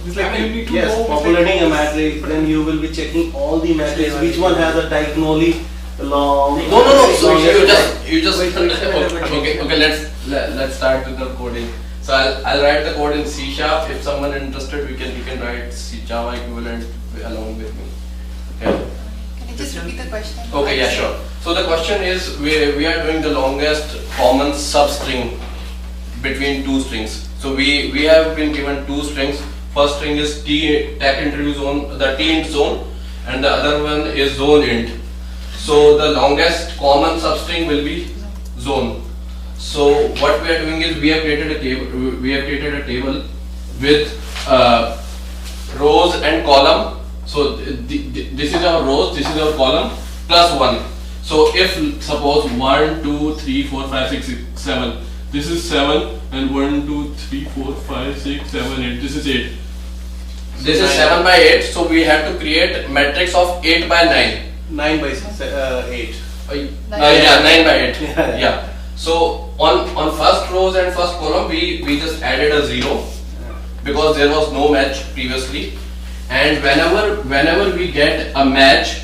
It's like you need to yes, know populating a matrix, then you will be checking all the matrices, which one has a diagonally long. No. So you just Wait, okay. Let's start with the coding. So I'll write the code in C#. If someone interested, you can write C Java equivalent along with me. Okay. Can you just repeat the question? Okay, yeah, sure. So the question is, we are doing the longest common substring between two strings. So we have been given two strings. First string is tech interview zone, the t int zone, and the other one is zone int. So the longest common substring will be zone. So what we are doing is we have created a table. We have created a table with rows and column. So this is our rows, this is our column plus 1. So if suppose 1, 2, 3, 4, 5, 6, 7, this is 7, and 1, 2, 3, 4, 5, 6, 7, 8, this is 8. This is 7 by 8, so we have to create matrix of 8 by 9. 9 by 8. Yeah, 9 by 8. Yeah. Yeah. So on first rows and first column we just added a 0 because there was no match previously, and whenever we get a match,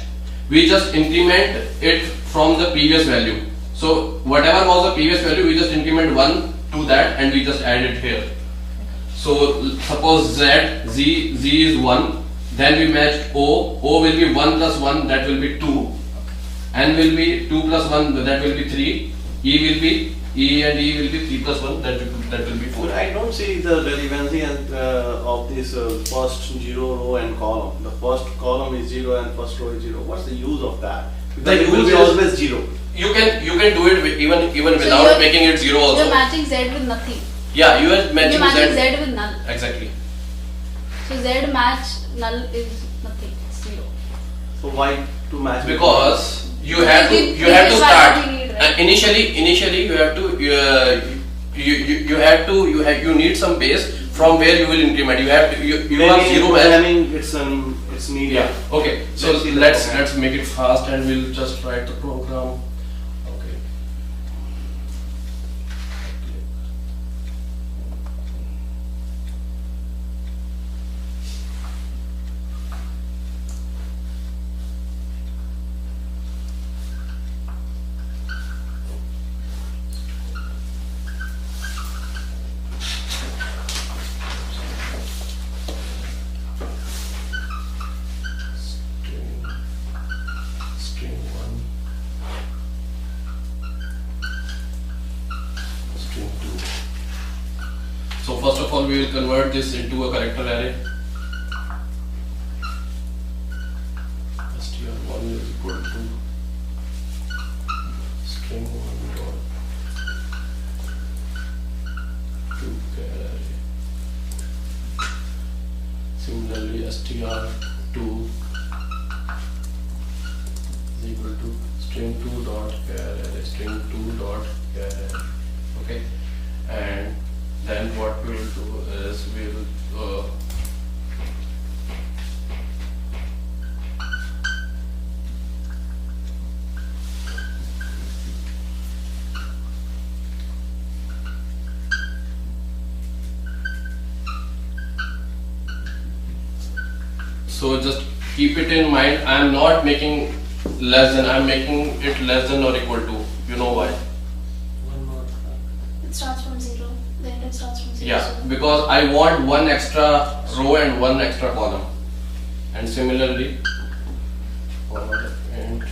we just increment it from the previous value. So whatever was the previous value, we just increment 1 to that and we just add it here. So suppose Z is 1, then we matched O will be 1 plus 1, that will be 2, N will be 2 plus 1, that will be 3, E will be 3 plus 1, that will be 4. But I don't see the relevancy of this first 0 row and column. The first column is 0 and first row is 0. What's the use of that? Because it will be always 0. You can do it even without making it 0 also. You're matching Z with nothing. Yeah, you are matching Z with null. Exactly. So Z match null is nothing. It's 0. So why to match? Because you have to start. Initially you have to you need some base from where you will increment. You have to you are 0 programming. It's needed. Yeah. Okay. So let's make it fast and we'll just write the program. Okay. String 1, string 2. So first of all we will convert this into a character array. str1 is equal to string 1 dot to char array. Similarly str2 is equal to string 2 dot char array, string 2 dot char array. Okay, and then what we will do is we will so just keep it in mind, I am not making less than, I am making it less than or equal to. You know why? It starts from 0. The index starts from 0. Yeah, because I want one extra row and one extra column. And similarly, and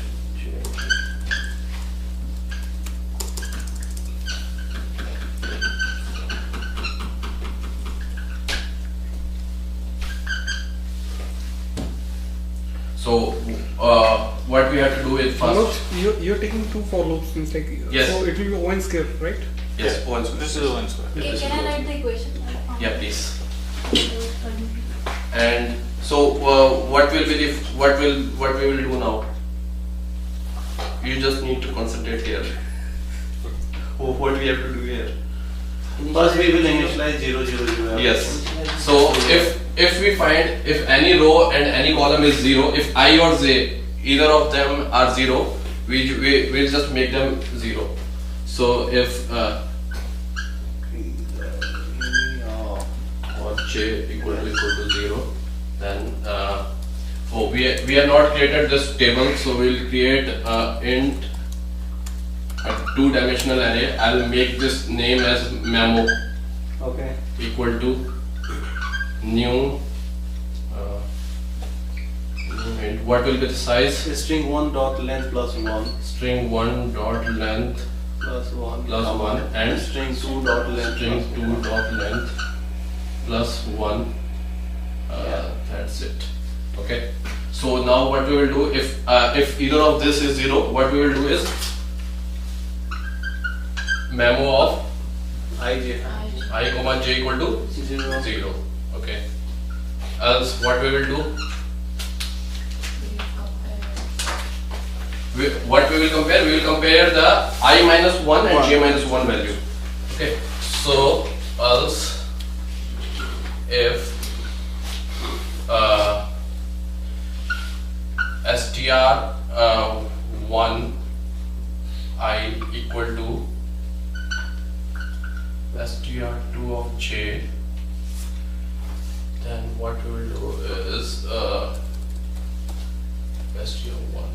so what we have to do is first. You're taking two for loops, means like Yes. so it will be O square, right? Yes, one square. This is O square. Okay, can I write the equation? Yeah, please. And so what will be the what we will do now? You just need to concentrate here. What we have to do here? First we will initialize 0, 0, 0. Yes. So if we find if any row and any column is 0, if I or j either of them are 0, we will just make them 0. So if or j j equal to 0. Then we have not created this table, so we'll create int a 2-dimensional array. I'll make this name as memo Okay. equal to new int. What will be the size? String 1 dot length plus 1 String 1 dot length plus 1 plus 1 and string 2 dot length string plus 2 1. dot length plus 1. Yeah. That's it. Okay. So now what we will do, if either of this is 0, what we will do is memo of ij I comma j equal to 0. 0. Okay. Else what we will do? What we will compare? We will compare the I minus 1 and j minus 1 value. Okay. So else if str 1 I equal to str2 of j, then what we will do is str1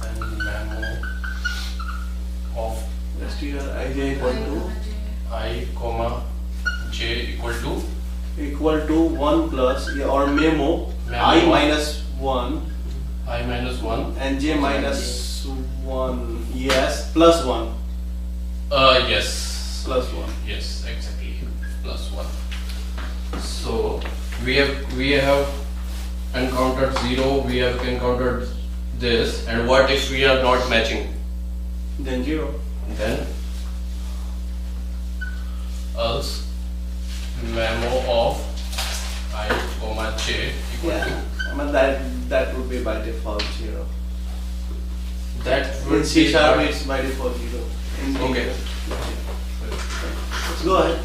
and memo of str ij equal to I comma j equal to 1 plus or memo Memo. I minus 1 I minus 1. and j minus 1, yes, plus 1 Yes. plus 1. Yes, exactly. Plus 1. So we have encountered 0, we have encountered this, and what if we are not matching? Then 0. Then else memo of I comma j equal Yeah, I mean that would be by default 0. to that In would C be sharp what? it's by default 0. In D. Okay. Let's go ahead.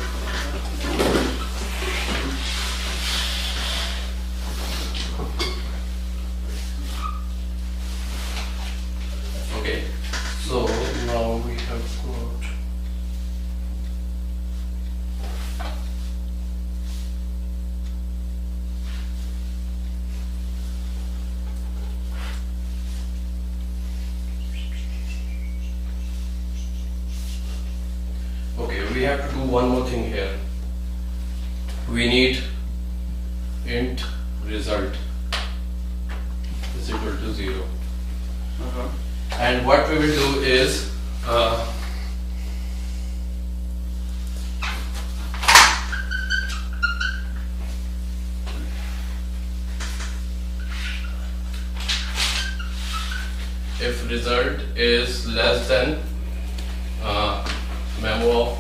Okay, so now we have got okay, we have to do one more thing here. We need int result is equal to 0. Uh-huh. And what we will do is if result is less than memo of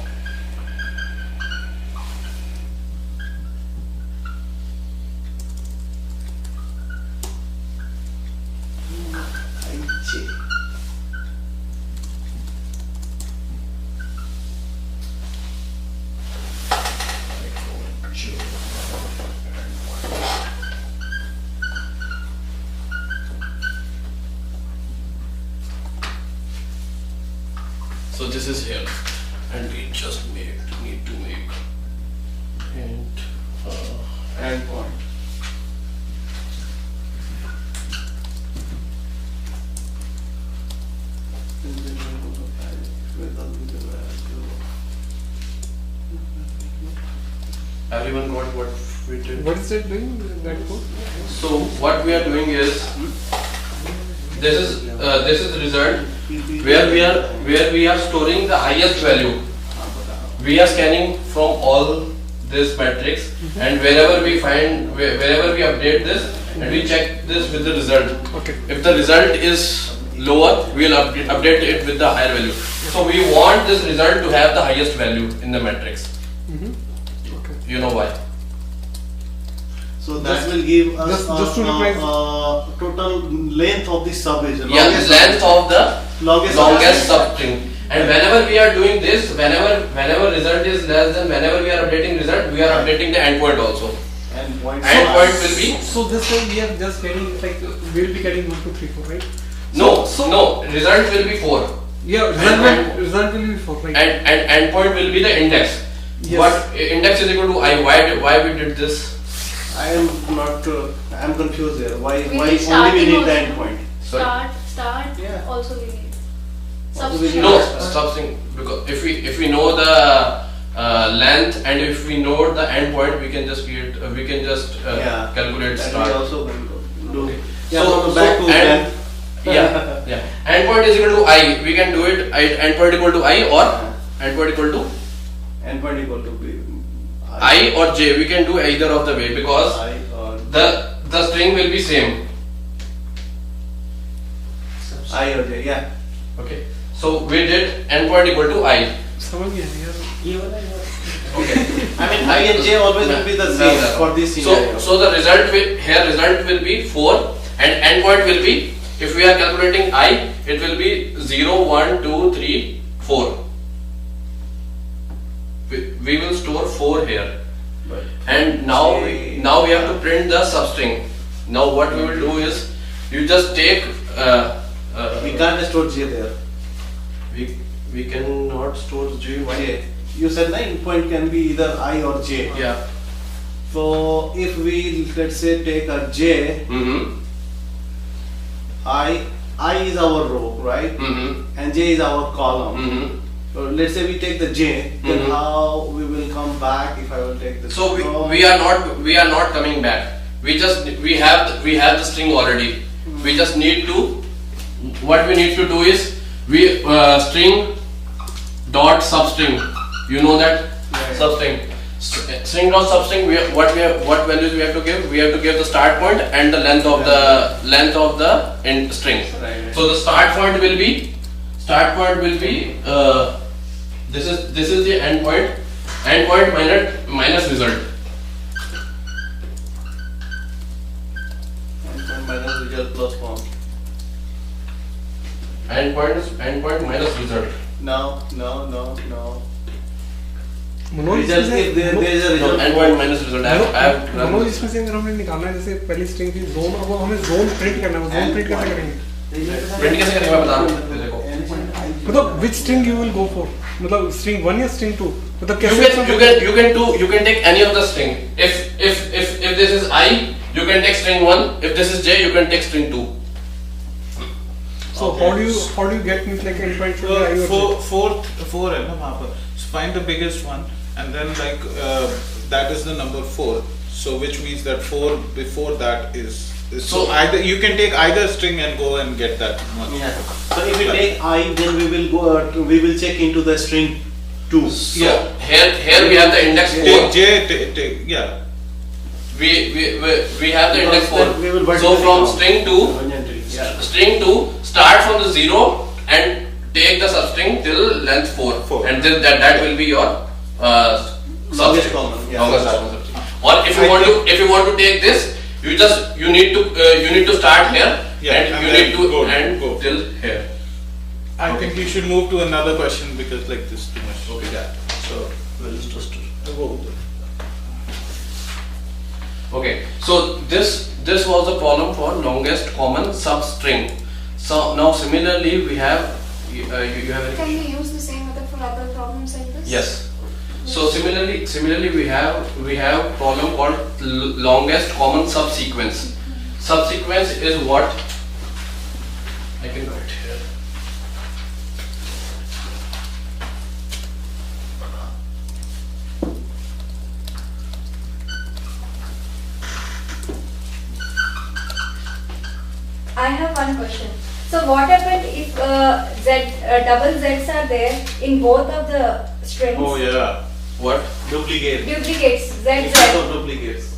ij. so this is here, and we just need to make int Endpoint. everyone got what we did? What is it doing? That code? So what we are doing is this is the result where we are storing the highest value. We are scanning from all this matrix, and wherever we update this, and we check this with the result. Okay. If the result is lower, we will update it with the higher value. So we want this result to have the highest value in the matrix. Okay. You know why? So that will give us just to reply- total length of the subage. Yeah, length of the longest sub. substring. And whenever we are doing this, whenever result is less than, whenever we are updating result, we are updating the endpoint also. Endpoint. Endpoint will be So this time we are just getting like we will be getting 1, 2, 3, 4, right? no, result will be 4. Yeah, result will be 4, right? and endpoint will be the index. Yes. What index is equal to I? Why we did this? I am not. I am confused here. Why We only need we starting need the also. endpoint? Start. Yeah. Also we need. Also we Substring. need- No, something, because if we know the length and if we know the endpoint, we can just create. We can just Yeah. calculate That we start. also can do. Okay. Yeah, So- back so to and- then. Yeah. Endpoint is equal to I. We can do it. Endpoint equal to I or endpoint equal to Endpoint equal to B. I or J. We can do either of the way because I or the string will be same. I or J. Yeah. Okay. So we did endpoint equal to I. समझ गया यार. Okay. I mean I and J always will be the same for this scenario. So the result will be 4 and endpoint will be, if we are calculating I, it will be 0, 1, 2, 3, 4. We will store 4 here. But And now we have to print the substring. Now what we will do is, you just take we can't store J there. we cannot store J. Why? J. You said the endpoint can be either I or J. Yeah. So if we let's say take a J, Mm-hmm. I is our row, right? Mm-hmm. And J is our column. Mm-hmm. So let's say we take the J, then Mhm. how we will come back if I will take the So we are not coming back. We have the string already. We just need to, what we need to do is string dot substring. You know that Right. substring. String dot substring. What values we have to give? We have to give the start point and the length of the string. Right. So the start point will be this is the endpoint minus result. Endpoint minus result plus form. Endpoint minus result. No. Manoj Result इसमें if there is a No, result. endpoint minus result. I have Manoj इसमें से अगर हमने निकालना है जैसे पहली string थी जोन, अब हमें जोन प्रिंट करना है. जोन प्रिंट कैसे करेंगे? प्रिंट कैसे करेंगे मैं बता रहा हूँ देखो. मतलब which string you will go for? मतलब string 1 या string 2? मतलब कैसे? You can take any of the string. If this is I, you can take string 1. If this is J, you can take string 2. So how do you get means like endpoint should be I or J? four है ना वहाँ पर. So find the biggest one and then like that is the number 4. So which means that 4 before that is so either you can take either string and go and get that one. Yeah. So if we take I, then we will go. We will check into the string 2. So Yeah. here we have the index 4. Take J, take yeah. We have the index 4. We will So vertically from count. string 2, Yeah. string 2 start from the 0 and take the substring till length 4. Four. And then that will be your Longest substring. common, yeah. Longest common substring. Or if you want to take this, you need to start here Yeah, and and you then need to go end till here. I think we should move to another question because like this is too much. Okay. Yeah. So We'll just Okay, so this was the problem for longest common substring. So now similarly we have you have Can we use the same method for other problems like this? yes. So similarly we have problem called longest common subsequence. Subsequence is what I can write here. I have one question. So what happened if double Z's are there in both of the strings? oh yeah. What? duplicate. Duplicates It's ZZ. also duplicates.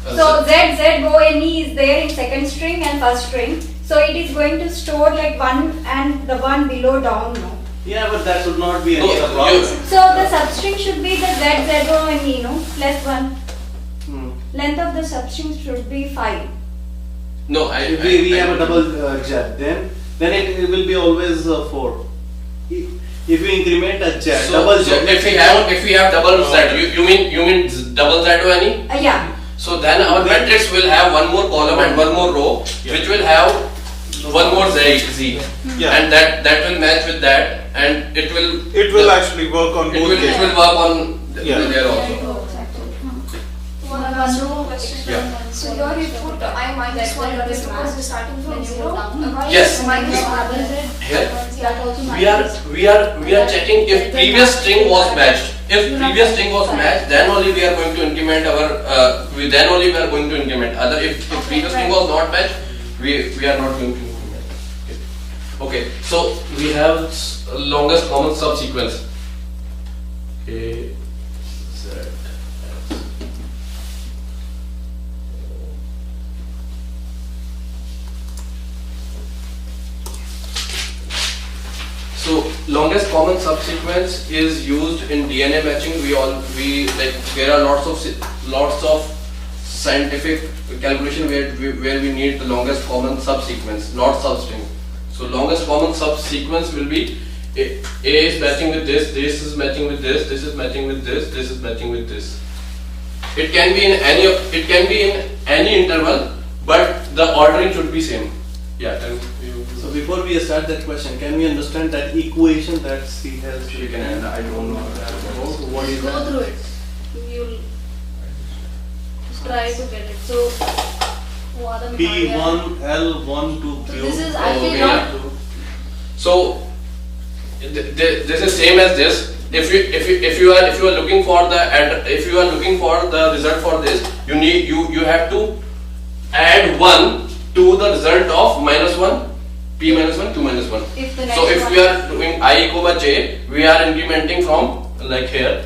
So ZZONE is there in second string and first string. So it is going to store like one and the one below down, no? Yeah, but that should not be No, any problem. So the substring should be the ZZONE, no? Plus 1. Length of the substring should be 5. No, If we have a double jet, then it will be always 4. If we increment a jet, So, double so jet. if we have double Z, you mean double ZONE? Yeah. So then our matrix will have one more column and one more row, Yeah. which will have one more Z, Yeah. and that will match with that, and it will actually work on both it cases. will work on Yeah. there also. One last question. Yeah. So here you put I minus 1 that is because we're starting from 0. Why Yes. is minus 1? Here That also we are checking if previous string was matched. If previous string was matched, then only we are going to increment our then only we are going to increment. Other if previous string was not matched, we are not going to increment. Okay, so we have longest common subsequence. A Z S. So longest common subsequence is used in DNA matching. There are lots of scientific calculation where we need the longest common subsequence, not substring. So longest common subsequence will be A is matching with this is matching with this is matching with this is matching with this. It can be in any interval, but the ordering should be same. Yeah. So before we start that question, can we understand that equation that C has Chicken and I don't know what is go that? through it. You'll just try to get it. So, what are the P1 L1 to So Q. this is actually Okay. not. So this is same as this. If you are looking for the result for this, you have to add 1 to the result of -1, P -1, Q -1. If the So next if one- we are doing I equal by J, we are incrementing from like here.